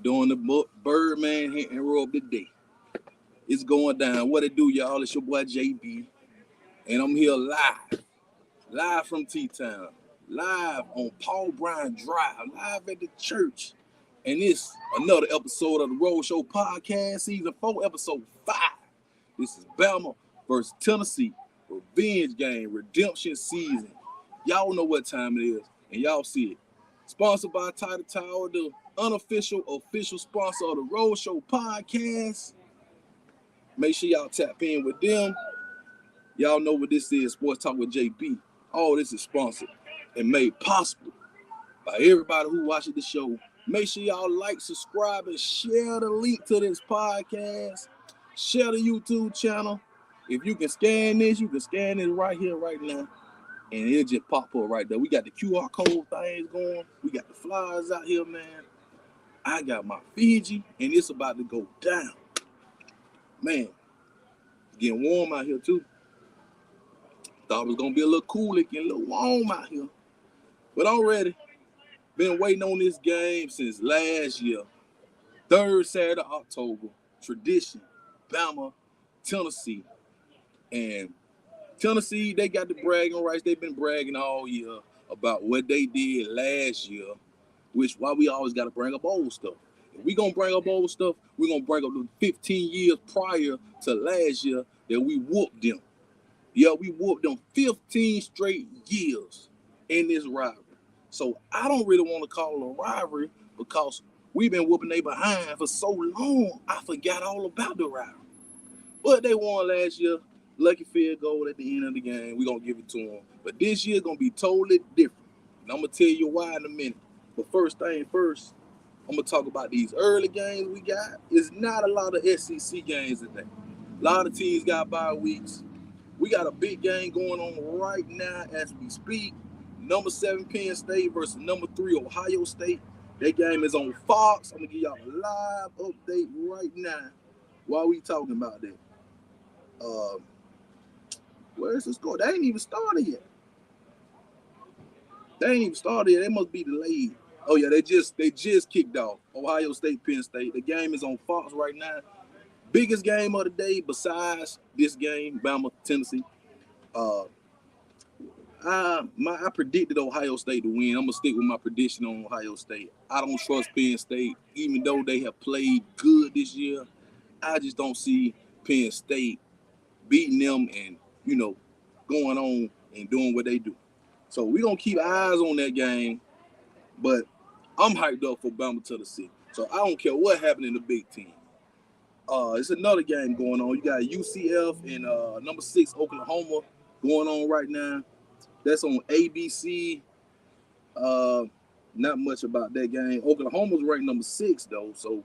doing the Birdman hit and rub today. It's going down. What it do, y'all? It's your boy JB, and I'm here live from T-Town, live on Paul Bryan Drive, live at the church. And it's another episode of the ROADSHOW podcast, season 4, episode 5. This is BAMA versus Tennessee, revenge game, redemption season. Y'all know what time it is, and y'all see it. Sponsored by Title Tower, the unofficial, official sponsor of the ROADSHOW podcast. Make sure y'all tap in with them. Y'all know what this is, Sports Talk with JB. All this is sponsored and made possible by everybody who watches the show. Make sure y'all like, subscribe, and share the link to this podcast. Share the YouTube channel. If you can scan this, you can scan it right here, right now. And it'll just pop up right there. We got the QR code things going. We got the flyers out here, man. I got my Fiji, and it's about to go down. Man, it's getting warm out here, too. Thought it was going to be a little cool, it getting a little warm out here. But I'm ready. Been waiting on this game since last year. 3rd Saturday of October. Tradition. Bama, Tennessee. And Tennessee, they got the bragging rights. They've been bragging all year about what they did last year, which why we always got to bring up old stuff. If we going to bring up old stuff, we're going to bring up the 15 years prior to last year that we whooped them. Yeah, we whooped them 15 straight years in this rivalry. So I don't really want to call it a rivalry because we've been whooping they behind for so long, I forgot all about the rivalry. But they won last year. Lucky field goal at the end of the game. We're going to give it to them. But this year's going to be totally different. And I'm going to tell you why in a minute. But first thing first, I'm going to talk about these early games we got. It's not a lot of SEC games today. A lot of teams got bye weeks. We got a big game going on right now as we speak. Number 7 Penn State versus number 3 Ohio State. That game is on Fox. I'm going to give y'all a live update right now while we talking about that. Where's the score? They ain't even started yet. They must be delayed. Oh, yeah, they just kicked off. Ohio State, Penn State. The game is on Fox right now. Biggest game of the day besides this game, Bama, Tennessee. I predicted Ohio State to win. I'm going to stick with my prediction on Ohio State. I don't trust Penn State, even though they have played good this year. I just don't see Penn State beating them and, going on and doing what they do. So we're going to keep eyes on that game, but I'm hyped up for Bama, Tennessee. So I don't care what happened in the Big Ten. It's another game going on. You got UCF and number 6 Oklahoma going on right now. That's on ABC. Not much about that game. Oklahoma's ranked number 6 though, so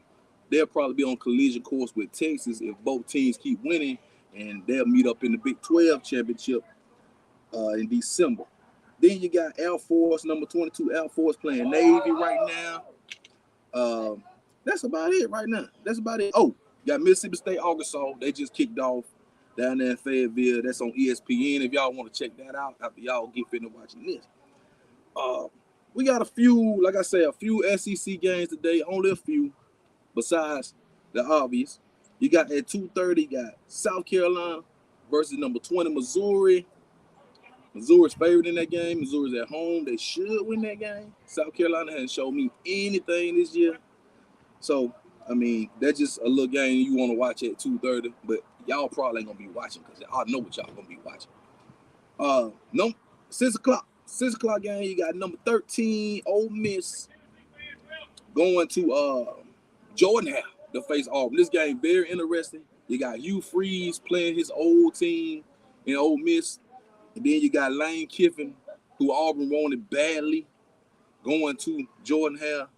they'll probably be on collision course with Texas if both teams keep winning, and they'll meet up in the Big 12 championship in December. Then you got Air Force, number 22 Air Force playing Navy right now. That's about it right now. That's about it. Oh, got Mississippi State, Arkansas. They just kicked off down there in Fayetteville. That's on ESPN if y'all want to check that out after y'all get finished watching this. We got a few, like I said, a few SEC games today. Only a few besides the obvious. You got at 2:30, you got South Carolina versus number 20 Missouri. Missouri's favored in that game. Missouri's at home. They should win that game. South Carolina hasn't shown me anything this year. So, I mean, that's just a little game you want to watch at 2:30. But y'all probably ain't going to be watching because I know what y'all going to be watching. No, 6 o'clock. 6 o'clock game, you got number 13, Ole Miss, going to Jordan Hare to face Auburn. This game very interesting. You got Hugh Freeze playing his old team in Ole Miss. And then you got Lane Kiffin, who Auburn wanted badly, going to Jordan Hare.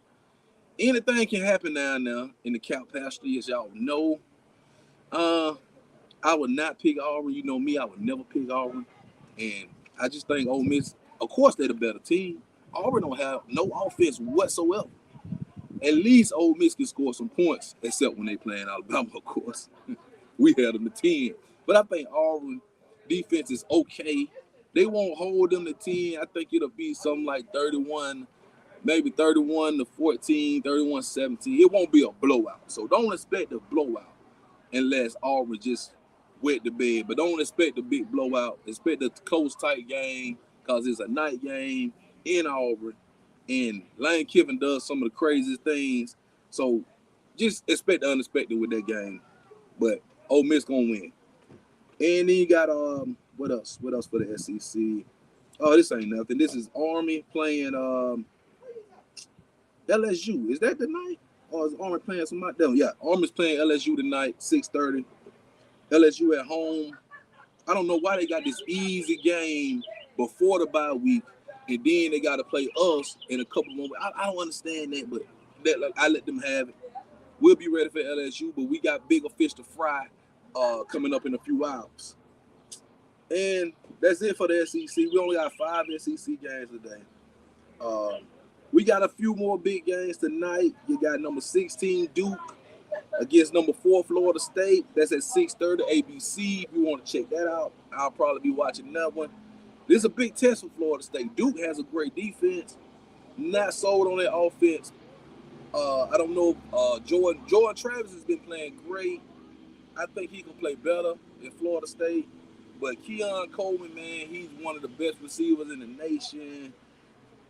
Anything can happen down there in the Cal Pasture, as y'all know. I would not pick Auburn. You know me, I would never pick Auburn. And I just think Ole Miss, of course, they're the better team. Auburn don't have no offense whatsoever. At least Ole Miss can score some points, except when they play in Alabama, of course. We had them to 10. But I think Auburn defense is okay. They won't hold them to 10. I think it'll be something like 31-20 maybe 31-14, 31-17. It won't be a blowout. So don't expect a blowout unless Auburn just wet the bed. But don't expect a big blowout. Expect a close, tight game because it's a night game in Auburn. And Lane Kiffin does some of the craziest things. So just expect the unexpected with that game. But Ole Miss gonna win. And then you got what else? What else for the SEC? Oh, this ain't nothing. This is Army playing LSU. Is that tonight? Or is Army playing somebody else? Yeah, Army's playing LSU tonight, 6:30. LSU at home. I don't know why they got this easy game before the bye week, and then they got to play us in a couple more. I don't understand that, but I let them have it. We'll be ready for LSU, but we got bigger fish to fry coming up in a few hours. And that's it for the SEC. We only got 5 SEC games today. We got a few more big games tonight. You got number 16 Duke against number 4 Florida State. That's at 6:30 ABC. If you want to check that out, I'll probably be watching that one. This is a big test for Florida State. Duke has a great defense. Not sold on their offense. I don't know. Jordan Travis has been playing great. I think he can play better in Florida State. But Keon Coleman, man, he's one of the best receivers in the nation.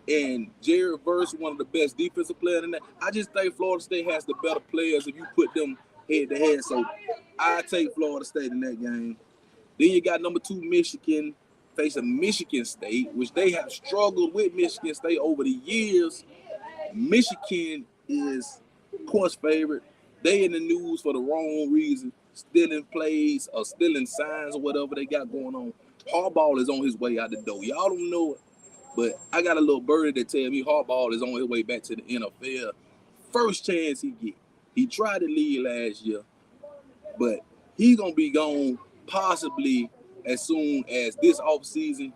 And Jared Verse, one of the best defensive players in that. I just think Florida State has the better players if you put them head to head. So I take Florida State in that game. Then you got number 2 Michigan facing Michigan State, which they have struggled with Michigan State over the years. Michigan is, of course, favorite. They in the news for the wrong reason, stealing plays or stealing signs or whatever they got going on. Harbaugh is on his way out the door. Y'all don't know it, but I got a little birdie that tell me Harbaugh is on his way back to the NFL. First chance he get. He tried to leave last year, but he's going to be gone possibly as soon as this offseason,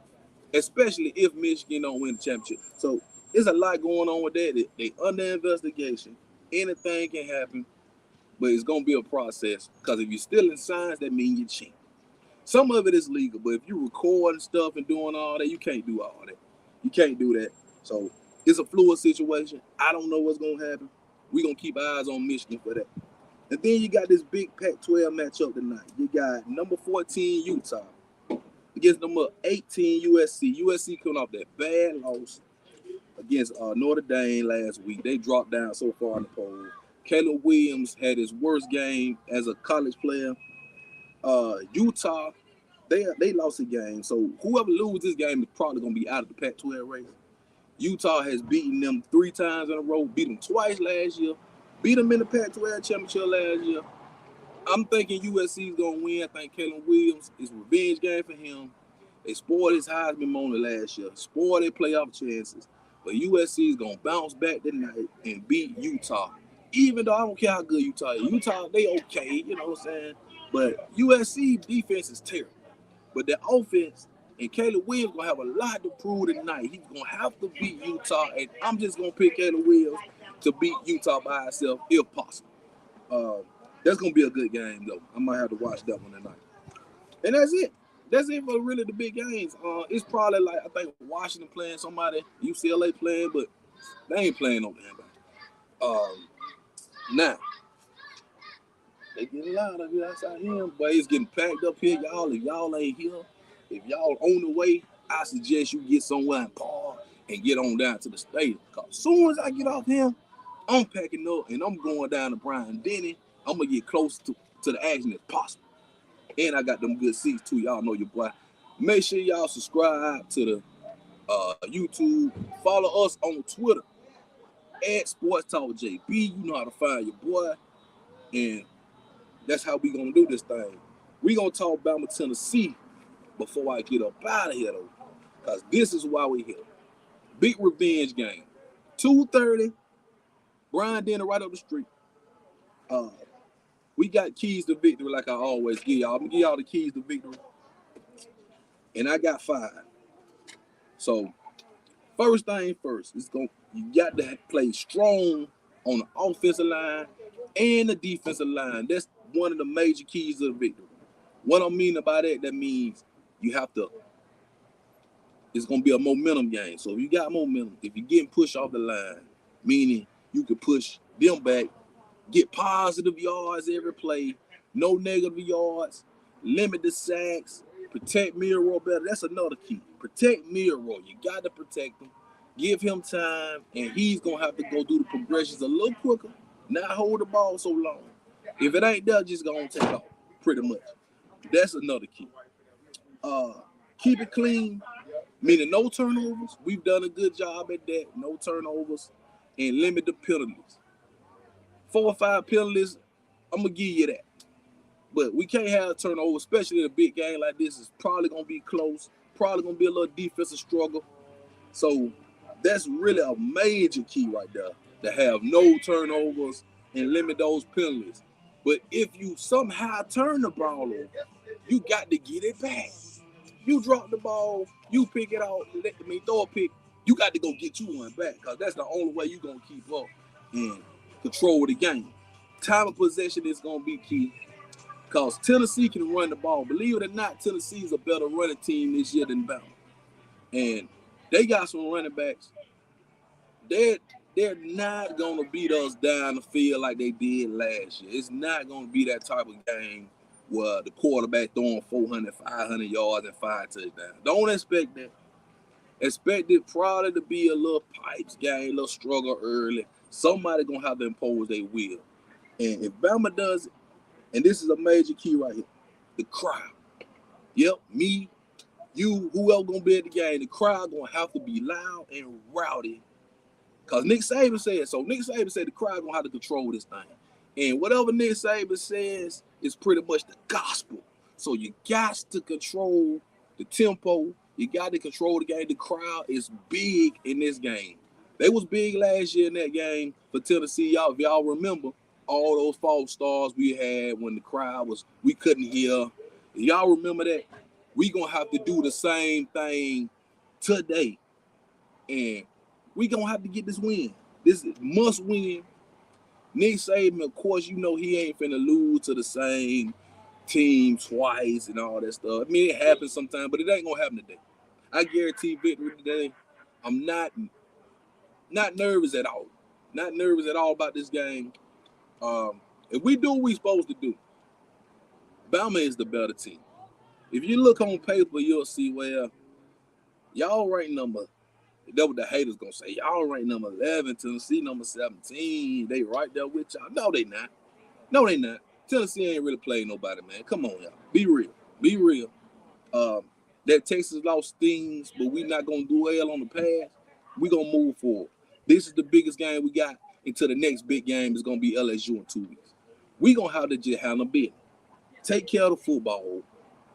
especially if Michigan don't win the championship. So there's a lot going on with that. They under investigation. Anything can happen, but it's going to be a process because if you're stealing signs, that means you cheat. Some of it is legal, but if you're recording stuff and doing all that, you can't do all that. You can't do that. So it's a fluid situation. I don't know what's going to happen. We're going to keep eyes on Michigan for that. And then you got this big Pac-12 matchup tonight. You got number 14 Utah against number 18 USC. USC coming off that bad loss against Notre Dame last week. They dropped down so far in the poll. Caleb Williams had his worst game as a college player. Utah, they lost a game. So whoever loses this game is probably going to be out of the Pac-12 race. Utah has beaten them 3 times in a row, beat them twice last year, beat them in the Pac-12 championship last year. I'm thinking USC is going to win. I think Caleb Williams is a revenge game for him. They spoiled his Heisman moment last year, spoiled their playoff chances. But USC is going to bounce back tonight and beat Utah. Even though I don't care how good Utah is. Utah, they okay, you know what I'm saying? But USC defense is terrible. But their offense, and Caleb Williams going to have a lot to prove tonight. He's going to have to beat Utah, and I'm just going to pick Caleb Williams to beat Utah by himself if possible. That's going to be a good game, though. I might have to watch that one tonight. And that's it. That's it for really the big games. It's probably like, I think Washington playing somebody, UCLA playing, but they ain't playing no damn. Now, they getting loud up here outside here, but it's getting packed up here, y'all. If y'all ain't here, if y'all on the way, I suggest you get somewhere and park and get on down to the stadium. Because as soon as I get off here, I'm packing up and I'm going down to Brian Denny. I'm going to get close to the action as possible. And I got them good seats too. Y'all know your boy. Make sure y'all subscribe to the YouTube. Follow us on Twitter at Sports Talk JB. You know how to find your boy. And that's how we going to do this thing. We going to talk BAMA, Tennessee before I get up out of here, though. Because this is why we here. Big revenge game. 2:30. Brian Denny right up the street. We got keys to victory like I always give y'all. I'm going to give y'all the keys to victory. And I got 5. So, first thing first, you got to play strong on the offensive line and the defensive line. That's one of the major keys to the victory. What I mean by that, that means you have to it's going to be a momentum game. So if you got momentum, if you're getting pushed off the line, meaning you can push them back, get positive yards every play, no negative yards, limit the sacks, protect Milroe better. That's another key. Protect Milroe. You got to protect him. Give him time, and he's going to have to go do the progressions a little quicker, not hold the ball so long. If it ain't there, just go and take off, pretty much. That's another key. Keep it clean, meaning no turnovers. We've done a good job at that. No turnovers, and limit the penalties. 4 or 5 penalties, I'm going to give you that. But we can't have a turnover, especially in a big game like this. It's probably going to be close, probably going to be a little defensive struggle. So that's really a major key right there, to have no turnovers and limit those penalties. But if you somehow turn the ball over, you got to get it back. You drop the ball, you pick it out, throw a pick, you got to go get you one back, because that's the only way you're going to keep up and control the game. Time of possession is going to be key, because Tennessee can run the ball. Believe it or not, Tennessee is a better running team this year than Bama. And they got some running backs. They're not going to beat us down the field like they did last year. It's not going to be that type of game where the quarterback throwing 400, 500 yards and 5 touchdowns. Don't expect that. Expect it probably to be a little pipes game, a little struggle early. Somebody going to have to impose their will. And if Bama does it, and this is a major key right here, the crowd. Yep, me, you, whoever going to be at the game, the crowd going to have to be loud and rowdy. Because Nick Saban said so. Nick Saban said the crowd going to have to control this thing. And whatever Nick Saban says is pretty much the gospel. So you got to control the tempo. You got to control the game. The crowd is big in this game. They was big last year in that game for Tennessee. If y'all remember all those false starts we had when the crowd was, we couldn't hear. If y'all remember that, we going to have to do the same thing today. And we going to have to get this win. This is must win. Nick Saban, of course, you know he ain't finna lose to the same team twice and all that stuff. I mean, it happens sometimes, but it ain't gonna happen today. I guarantee victory today. I'm not nervous at all. Not nervous at all about this game. If we do what we supposed to do, Bama is the better team. If you look on paper, you'll see, well, y'all rank number. That's what the haters gonna say. Y'all rank number 11, Tennessee number 17. They right there with y'all. No, they not. No, they not. Tennessee ain't really playing nobody, man. Come on, y'all. Be real. Be real. That Texas loss stings, but we not gonna do well on the pass. We gonna move forward. This is the biggest game we got until the next big game is gonna be LSU in 2 weeks. We gonna have to just handle business. Take care of the football.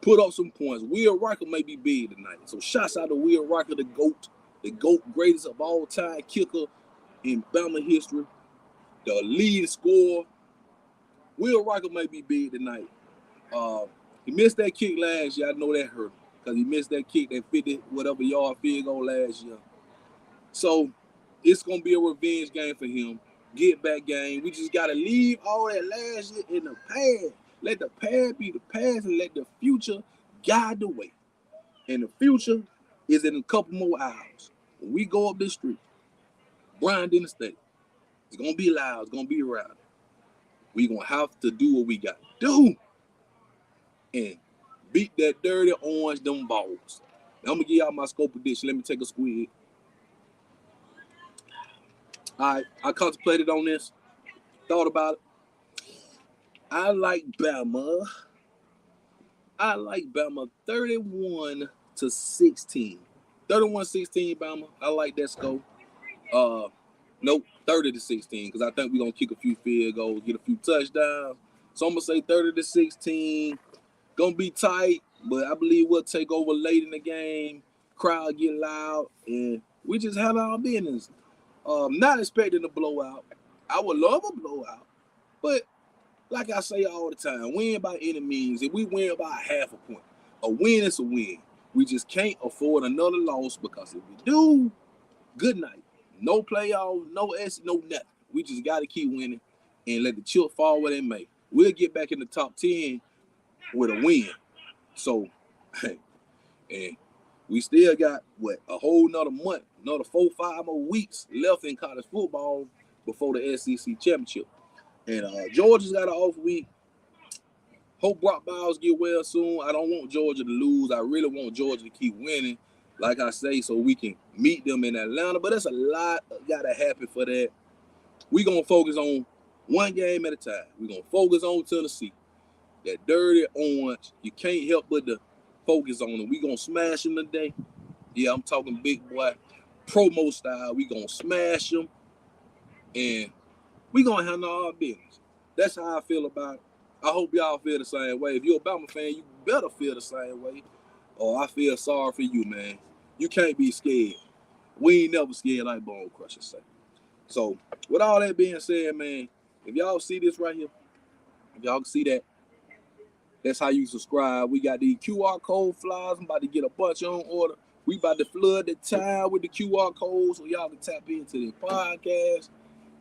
Put up some points. Will Riker may be big tonight. So shouts out to Will Riker, the GOAT. The GOAT, greatest of all time kicker in Bama history, the lead scorer. Will Riker may be big tonight. He missed that kick last year. I know that hurt him because he missed that kick, that 50-whatever yard field goal last year. So it's going to be a revenge game for him. Get back game. We just got to leave all that last year in the past. Let the past be the past and let the future guide the way. And the future is in a couple more hours. When we go up this street, Brian Dennis State, it's going to be loud. It's going to be rowdy. We're going to have to do what we got to do and beat that dirty orange, them balls. Now, I'm going to give y'all my scope prediction. Let me take a squeeze. All right, I contemplated on this, thought about it. I like Bama 31-16. 31-16, Bama. I like that score. Nope, 30-16, because I think we're going to kick a few field goals, get a few touchdowns. So I'm going to say 30-16. Going to be tight, but I believe we'll take over late in the game. Crowd get loud, and we just have our business. Not expecting a blowout. I would love a blowout, but like I say all the time, win by any means. If we win by half a point, a win is a win. We just can't afford another loss, because if we do, good night. No playoffs, no nothing. We just got to keep winning and let the chips fall where they may. We'll get back in the top 10 with a win. So, and We still got a whole nother month, another 4-5 more weeks left in college football before the SEC championship. And Georgia's got an off week. Hope Brock Bowers get well soon. I don't want Georgia to lose. I really want Georgia to keep winning, like I say, so we can meet them in Atlanta. But that's a lot got to happen for that. We're going to focus on one game at a time. We're going to focus on Tennessee. That dirty orange, you can't help but to focus on them. We're going to smash them today. Yeah, I'm talking big boy, promo style. We're going to smash them, and we're going to handle our business. That's how I feel about it. I hope y'all feel the same way. If you're a Bama fan, you better feel the same way. I feel sorry for you, man. You can't be scared. We ain't never scared like Bone Crusher say. So, with all that being said, man, if y'all see this right here, if y'all can see that, that's how you subscribe. We got these QR code flyers. I'm about to get a bunch on order. We about to flood the town with the QR codes so y'all can tap into this podcast.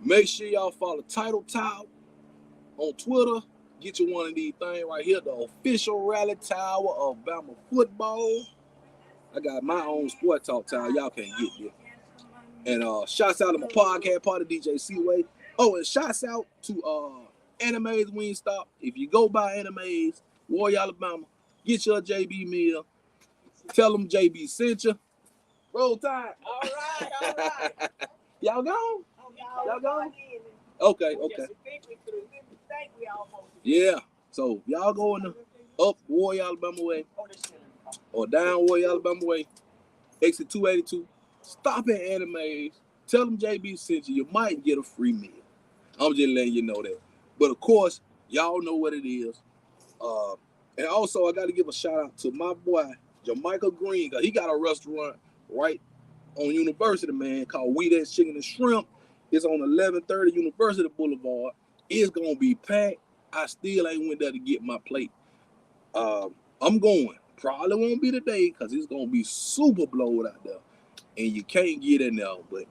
Make sure y'all follow Title Tower on Twitter. Get you one of these things right here, the official rally tower of Bama football. I got my own sport talk tower. Y'all can't get this. And shouts out to my podcast partner, DJ Seaway. Oh, and shouts out to Anime's Wingstop. If you go by Anime's, Warrior, Alabama, get your JB meal. Tell them JB sent you. Roll Tide. All right. Y'all gone? Y'all gone? Okay. Yeah. So y'all going up Warrior, Alabama way or down Warrior, Alabama way, exit 282. Stop at Anime's. Tell them JB sent you. You might get a free meal. I'm just letting you know that. But of course, y'all know what it is. And also, I got to give a shout out to my boy, Jamaica Green, because he got a restaurant right on University, man, called We That's Chicken and Shrimp. It's on 1130 University Boulevard. It's going to be packed. I still ain't went there to get my plate. I'm going. Probably won't be today because it's going to be super blowed out there. And you can't get in there, but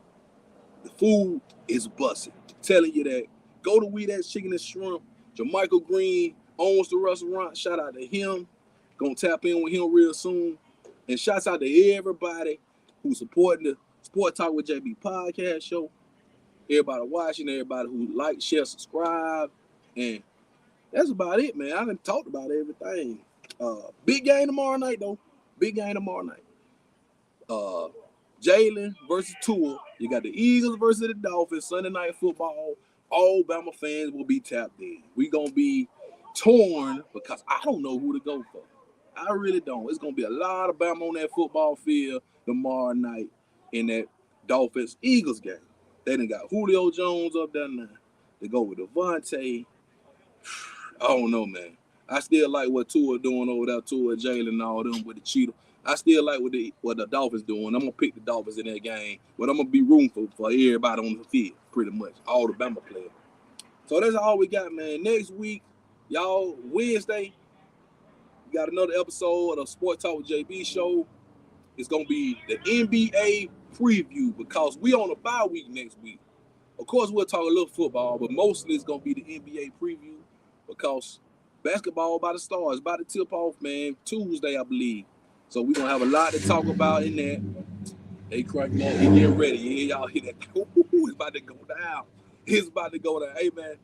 the food is busting. Telling you that. Go to We That's Chicken and Shrimp. Jamaica Green owns the restaurant. Shout out to him. Gonna tap in with him real soon. And shouts out to everybody who's supporting the Sport Talk with JB podcast show. Everybody watching, everybody who like, share, subscribe. And that's about it, man. I done talked about everything. Big game tomorrow night, though. Big game tomorrow night. Jalen versus Tua. You got the Eagles versus the Dolphins. Sunday night football. All Bama fans will be tapped in. We gonna be torn because I don't know who to go for. I really don't. It's gonna be a lot of Bama on that football field tomorrow night in that Dolphins-Eagles game. They done got Julio Jones up there now. They go with Devontae. I don't know, man. I still like what Tua doing over there, Tua, Jalen, and all them with the Cheetah. I still like what the Dolphins doing. I'm gonna pick the Dolphins in that game, but I'm gonna be rooting for everybody on the field, pretty much, all the Bama players. So that's all we got, man. Next week, y'all, Wednesday, we got another episode of the Sport Talk with JB show. It's gonna be the NBA preview because we on a bye week next week. Of course, we'll talk a little football, but mostly it's gonna be the NBA preview because basketball about to start. It's about to tip off, man. Tuesday, I believe. So we're going to have a lot to talk about in that. Hey, Crack Mo, he getting ready. Yeah, y'all hear that? It's about to go down. It's about to go down. Hey, man.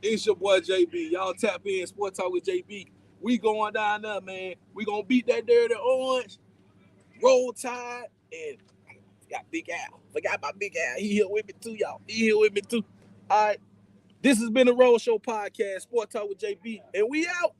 It's your boy, JB. Y'all tap in, Sport Talk with JB. We going down there, man. We going to beat that dirty orange. Roll Tide. And got Big Al. Forgot about Big Al. He here with me, too, y'all. He here with me, too. All right. This has been the ROADSHOW podcast, Sport Talk with JB. And we out.